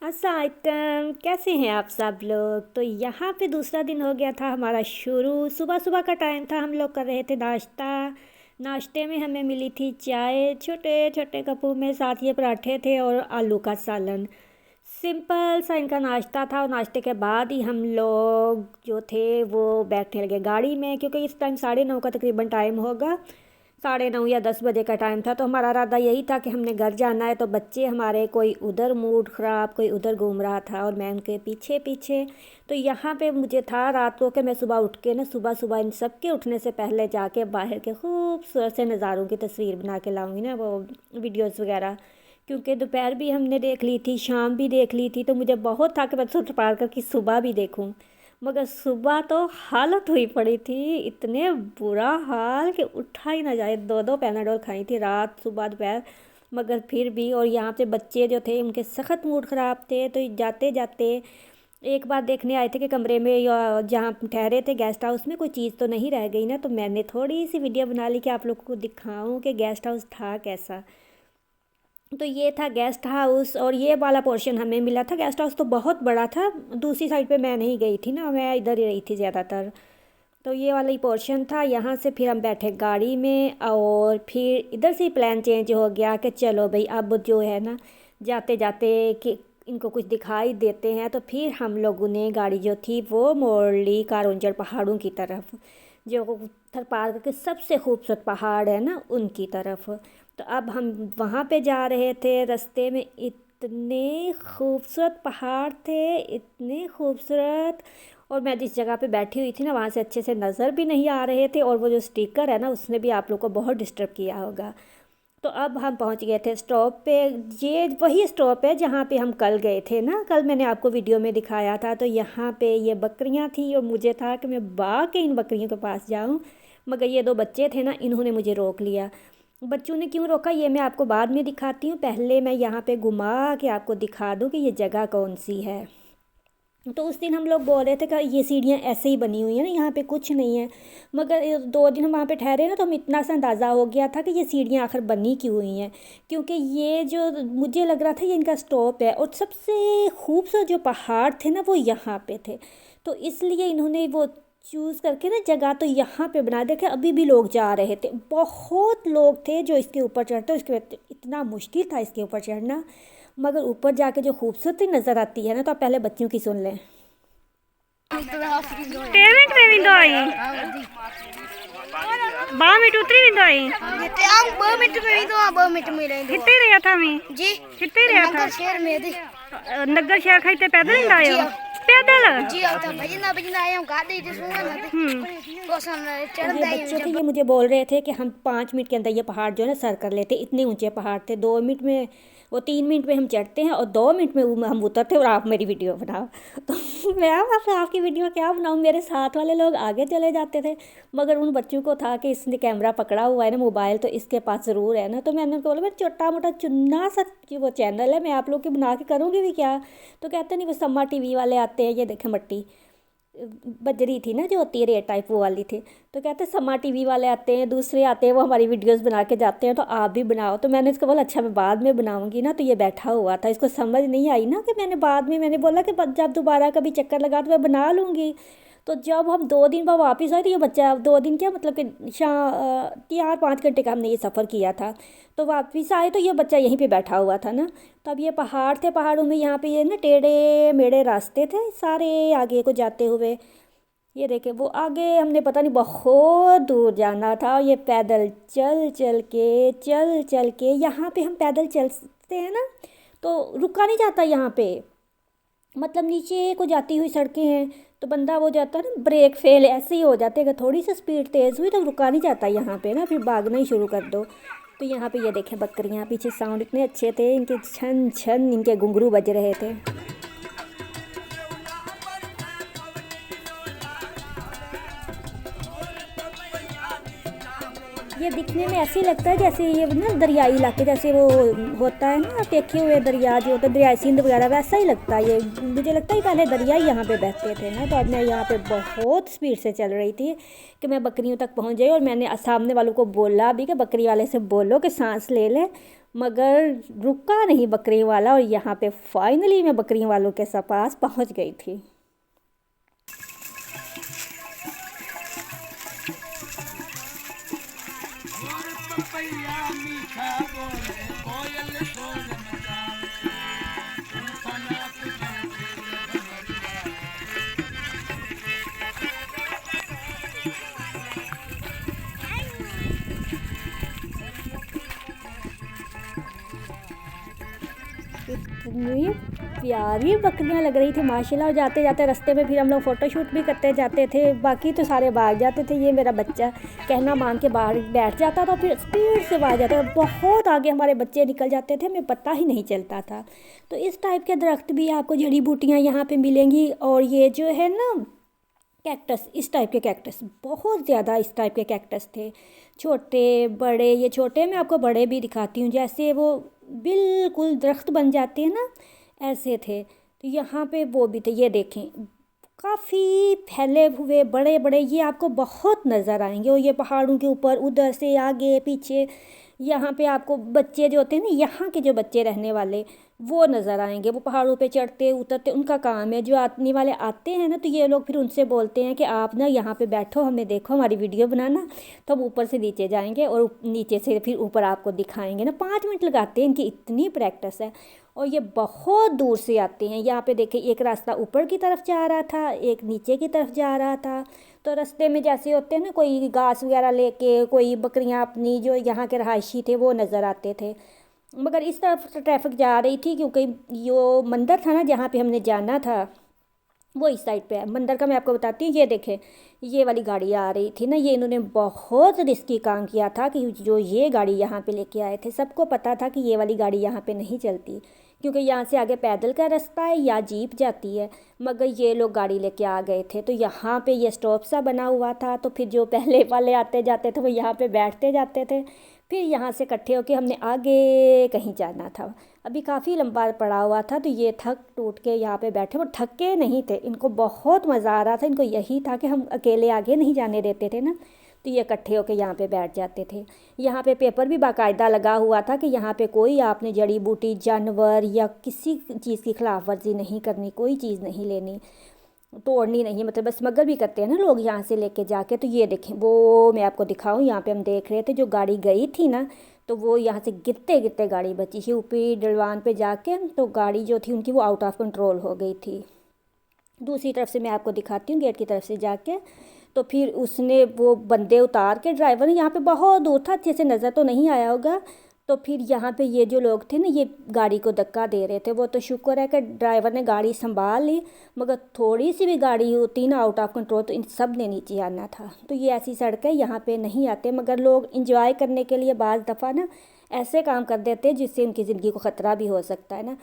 अस्सलाम वालेकुम, कैसे हैं आप सब लोग। तो यहाँ पे दूसरा दिन हो गया था हमारा शुरू। सुबह सुबह का टाइम था, हम लोग कर रहे थे नाश्ता। नाश्ते में हमें मिली थी चाय छोटे छोटे कपों में, साथ ये पराठे थे और आलू का सालन। सिंपल सा इनका नाश्ता था और नाश्ते के बाद ही हम लोग जो थे वो बैठने लगे गाड़ी में, क्योंकि इस टाइम 9:30 का तकरीबन टाइम होगा। 9:30 या 10 बजे का टाइम था। तो हमारा इरादा यही था कि हमने घर जाना है। तो बच्चे हमारे कोई उधर मूड ख़राब, कोई उधर घूम रहा था और मैं उनके पीछे पीछे। तो यहाँ पे मुझे था रात को कि मैं सुबह उठ के ना, सुबह सुबह इन सब के उठने से पहले जाके बाहर के खूबसूरत से नज़ारों की तस्वीर बना के लाऊंगी ना, वो वीडियोस वगैरह। क्योंकि दोपहर भी हमने देख ली थी, शाम भी देख ली थी, तो मुझे बहुत था कि मैं सोच पार कर कि सुबह भी देखूं। मगर सुबह तो हालत हुई पड़ी थी, इतने बुरा हाल कि उठा ही ना जाए। दो दो पैनाडोल खाई थी रात सुबह दोपहर। मगर फिर भी, और यहाँ पे बच्चे जो थे उनके सख्त मूड ख़राब थे। तो जाते जाते एक बार देखने आए थे कि कमरे में या जहाँ ठहरे थे गेस्ट हाउस में कोई चीज़ तो नहीं रह गई ना। तो मैंने थोड़ी सी वीडियो बना ली कि आप लोगों को दिखाऊं कि गेस्ट हाउस था कैसा। तो ये था गेस्ट हाउस और ये वाला पोर्शन हमें मिला था। गेस्ट हाउस तो बहुत बड़ा था। दूसरी साइड पे मैं नहीं गई थी ना, मैं इधर ही रही थी ज़्यादातर। तो ये वाला ही पोर्शन था। यहाँ से फिर हम बैठे गाड़ी में और फिर इधर से ही प्लान चेंज हो गया कि चलो भाई अब जो है ना, जाते जाते कि इनको कुछ दिखाई देते हैं। तो फिर हम लोगों ने गाड़ी जो थी वो मोड़ ली कारंजड़ पहाड़ों की तरफ, जो थरपार के सबसे खूबसूरत पहाड़ है ना उनकी तरफ। तो अब हम वहाँ पे जा रहे थे। रास्ते में इतने खूबसूरत पहाड़ थे, इतने खूबसूरत। और मैं जिस जगह पे बैठी हुई थी ना, वहाँ से अच्छे से नज़र भी नहीं आ रहे थे। और वो जो स्टिकर है ना, उसने भी आप लोग को बहुत डिस्टर्ब किया होगा। तो अब हम पहुंच गए थे स्टॉप पे। ये वही स्टॉप है जहाँ पे हम कल गए थे ना, कल मैंने आपको वीडियो में दिखाया था। तो यहाँ पे ये बकरियाँ थी और मुझे था कि मैं भाग के इन बकरियों के पास जाऊँ। मगर ये दो बच्चे थे ना, इन्होंने मुझे रोक लिया। बच्चों ने क्यों रोका ये मैं आपको बाद में दिखाती हूँ। पहले मैं यहाँ पे घुमा के आपको दिखा दूँ कि ये जगह कौन सी है। तो उस दिन हम लोग बोल रहे थे कि ये सीढ़ियाँ ऐसे ही बनी हुई हैं ना, यहाँ पे कुछ नहीं है। मगर 2 दिन हम वहाँ पे ठहरे ना, तो हम इतना सा अंदाज़ा हो गया था कि ये सीढ़ियाँ आखिर बनी क्यों हुई हैं। क्योंकि ये जो मुझे लग रहा था ये इनका स्टॉप है और सबसे खूबसूरत जो पहाड़ थे ना वो यहाँ पे थे। तो इसलिए इन्होंने वो चूज़ करके ना जगह तो यहाँ पे बना। देखे अभी भी लोग जा रहे थे, बहुत लोग थे जो इसके ऊपर चढ़ते। उसके इतना मुश्किल था इसके ऊपर चढ़ना, मगर ऊपर जाके जो खूबसूरती नज़र आती है ना। तो आप पहले बच्चियों की सुन लें। पेमेंट में विंडो आई 2 मिनट उतरी विंडो आई आप 2 मिनट में ही तो 2 मिनट में रहे कितने रहा था मैं जी कितने रहा था शहर में थे नगर शहर खाते पैदल ही आए हो पैदल जी आता भजना भजना आए हम गाड़ी से सुना ना थे गोसन चढ़ ये बच्चे थे, ये मुझे बोल रहे थे कि हम 5 मिनट के अंदर ये पहाड़ जो है ना सर कर लेते। इतने ऊंचे पहाड़ थे। 2 मिनट में, वो 3 मिनट में हम चढ़ते हैं और 2 मिनट में हम उतरते और आप मेरी वीडियो बनाओ। तो मैं आपकी वीडियो क्या बनाऊँ, मेरे साथ वाले लोग आगे चले जाते थे। मगर उन बच्चों को था कि इसने कैमरा पकड़ा हुआ है ना, मोबाइल तो इसके पास ज़रूर है ना। तो मैंने उनको बोला मैं छोटा मोटा चुन्ना सा वो चैनल है, मैं आप लोग की बना के करूँगी भी क्या। तो कहते नहीं, वो सम्मा टीवी वाले आते हैं, ये देखें मट्टी बजरी थी ना जो होती है रेड टाइप, वो वाली थी। तो कहते हैं समा टीवी वाले आते हैं, दूसरे आते हैं, वो हमारी वीडियोस बना के जाते हैं, तो आप भी बनाओ। तो मैंने इसको बोला अच्छा मैं बाद में बनाऊंगी ना। तो ये बैठा हुआ था, इसको समझ नहीं आई ना कि मैंने बाद में, मैंने बोला कि जब दोबारा कभी चक्कर लगा तो मैं बना लूँगी। तो जब हम 2 दिन बाद वापस आए तो ये बच्चा, 2 दिन क्या मतलब कि 4-5 घंटे का हमने ये सफ़र किया था। तो वापस आए तो ये बच्चा यहीं पे बैठा हुआ था ना। तो अब ये पहाड़ थे, पहाड़ों में यहाँ पे ये ना टेढ़े मेढ़े रास्ते थे सारे आगे को जाते हुए। ये देखे वो आगे हमने पता नहीं बहुत दूर जाना था। ये पैदल चल चल के यहाँ पे हम पैदल चलते हैं ना तो रुका नहीं जाता यहाँ पे। मतलब नीचे को जाती हुई सड़कें हैं तो बंदा वो जाता है ना, ब्रेक फेल ऐसे ही हो जाते हैं। अगर थोड़ी सी स्पीड तेज़ हुई तो रुका नहीं जाता यहाँ पे ना, फिर भागना ही शुरू कर दो। तो यहाँ पे ये देखें बकरियाँ, पीछे साउंड इतने अच्छे थे इनके, छन छन इनके घुंघरू बज रहे थे। ये दिखने में ऐसे ही लगता है जैसे ये ना दरियाई इलाके, जैसे वो होता है ना देखे हुए दरिया जो होता है, दरियाई सिंध वगैरह, वैसा ही लगता है ये। मुझे लगता है पहले दरिया ही यहाँ पे बहते थे ना। तो अब मैं यहाँ पे बहुत स्पीड से चल रही थी कि मैं बकरियों तक पहुँच गई। और मैंने सामने वालों को बोला भी कि बकरी वाले से बोलो कि सांस ले ले, मगर रुका नहीं बकरी वाला, और यहाँ पे फाइनली मैं बकरी वालों के पास पहुँच गई थी। इतनी प्यारी बकरियां लग रही थी माशाल्लाह। और जाते जाते रास्ते में फिर हम लोग फ़ोटोशूट भी करते जाते थे। बाकी तो सारे भाग जाते थे, ये मेरा बच्चा कहना मान के बाहर बैठ जाता था, फिर स्पीड से भाग जाता था। बहुत आगे हमारे बच्चे निकल जाते थे, हमें पता ही नहीं चलता था। तो इस टाइप के दरख्त भी आपको जड़ी बूटियाँ यहाँ पर मिलेंगी। और ये जो है ना कैक्टस, इस टाइप के कैक्टस, बहुत ज़्यादा इस टाइप के कैक्टस थे, छोटे बड़े। ये छोटे मैं आपको बड़े भी दिखाती हूँ, जैसे वो बिल्कुल दरख्त बन जाते हैं ना, ऐसे थे। तो यहाँ पे वो भी थे, ये देखें काफ़ी फैले हुए बड़े बड़े, ये आपको बहुत नज़र आएंगे। और ये पहाड़ों के ऊपर उधर से आगे पीछे, यहाँ पे आपको बच्चे जो होते हैं ना, यहाँ के जो बच्चे रहने वाले वो नज़र आएंगे। वो पहाड़ों पे चढ़ते उतरते उनका काम है। जो आने वाले आते हैं ना, तो ये लोग फिर उनसे बोलते हैं कि आप ना यहाँ पे बैठो, हमें देखो, हमारी वीडियो बनाना। तो हम ऊपर से नीचे जाएंगे और नीचे से फिर ऊपर आपको दिखाएंगे ना। 5 मिनट लगाते हैं, इनकी इतनी प्रैक्टिस है। और ये बहुत दूर से आते हैं। यहाँ पे देखें, एक रास्ता ऊपर की तरफ जा रहा था, एक नीचे की तरफ जा रहा था। तो रास्ते में जैसे होते हैं ना, कोई घास वगैरह लेके, कोई बकरियां अपनी जो यहाँ के रहायशी थे वो नज़र आते थे। मगर इस तरफ ट्रैफिक जा रही थी, क्योंकि जो मंदिर था ना जहाँ पे हमने जाना था वो इस साइड पे है। मंदिर का मैं आपको बताती हूँ, ये देखें, ये वाली गाड़ी आ रही थी ना, ये इन्होंने बहुत रिस्की काम किया था कि जो ये गाड़ी यहाँ पे लेके आए थे। सबको पता था कि ये वाली गाड़ी यहाँ पे नहीं चलती, क्योंकि यहाँ से आगे पैदल का रास्ता है या जीप जाती है। मगर ये लोग गाड़ी लेके आ गए थे। तो यहाँ पे ये स्टॉप सा बना हुआ था, तो फिर जो पहले वाले आते जाते थे वो यहाँ पे बैठते जाते थे। फिर यहाँ से इकट्ठे होकर हमने आगे कहीं जाना था। अभी काफ़ी लंबा पड़ा हुआ था, तो ये थक टूट के यहाँ पे बैठे। वो थके नहीं थे, इनको बहुत मज़ा आ रहा था। इनको यही था कि हम अकेले आगे नहीं जाने देते थे ना, तो ये इकट्ठे होकर यहाँ पे बैठ जाते थे। यहाँ पे पेपर भी बाकायदा लगा हुआ था कि यहाँ पे कोई आपने जड़ी बूटी, जानवर या किसी चीज़ की खिलाफ वर्जी नहीं करनी, कोई चीज़ नहीं लेनी, तोड़नी नहीं। मतलब बस स्मगल भी करते हैं ना लोग यहाँ से लेके जाके। तो ये देखें, वो मैं आपको दिखाऊँ, यहाँ पे हम देख रहे थे जो गाड़ी गई थी ना, तो वो यहाँ से गिरते गिरते गाड़ी बची थी। ऊपरी डलवान पे जाके तो गाड़ी जो थी उनकी वो आउट ऑफ कंट्रोल हो गई थी। दूसरी तरफ से मैं आपको दिखाती हूँ, गेट की तरफ से जाके। तो फिर उसने वो बंदे उतार के, ड्राइवर ने, यहाँ पे बहुत दूर था, अच्छे से नज़र तो नहीं आया होगा। तो फिर यहाँ पे ये जो लोग थे ना, ये गाड़ी को धक्का दे रहे थे। वो तो शुक्र है कि ड्राइवर ने गाड़ी संभाल ली, मगर थोड़ी सी भी गाड़ी होती ना आउट ऑफ कंट्रोल, तो इन सब ने नीचे आना था। तो ये ऐसी सड़कें यहाँ पे नहीं आते, मगर लोग इंजॉय करने के लिए बाज़ दफ़ा ना ऐसे काम कर देते हैं जिससे उनकी ज़िंदगी को ख़तरा भी हो सकता है ना।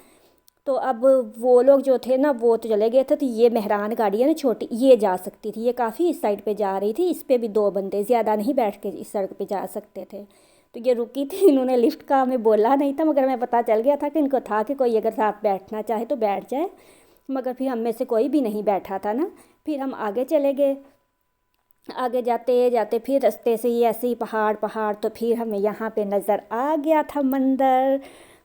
तो अब वो लोग जो थे ना वो तो चले गए थे। तो ये मेहरान गाड़ी है ना छोटी, ये जा सकती थी, ये काफ़ी इस साइड पे जा रही थी। इस पे भी 2 बंदे, ज़्यादा नहीं बैठ के इस सड़क पे जा सकते थे। तो ये रुकी थी, इन्होंने लिफ्ट का हमें बोला नहीं था, मगर हमें पता चल गया था कि इनको था कि कोई अगर साथ बैठना चाहे तो बैठ जाए। मगर फिर हम में से कोई भी नहीं बैठा था ना। फिर हम आगे चले गए। आगे जाते जाते फिर रास्ते से ये ऐसे ही पहाड़ पहाड़, तो फिर हमें यहाँ पे नज़र आ गया था मंदिर।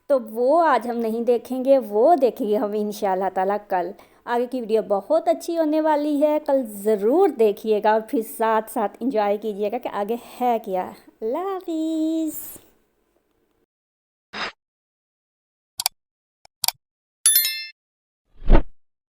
तो वो आज हम नहीं देखेंगे, वो देखेंगे हम इंशाल्लाह ताला कल। आगे की वीडियो बहुत अच्छी होने वाली है, कल ज़रूर देखिएगा और फिर साथ साथ इंजॉय कीजिएगा कि आगे है क्या। अल्लाह हाफिज़।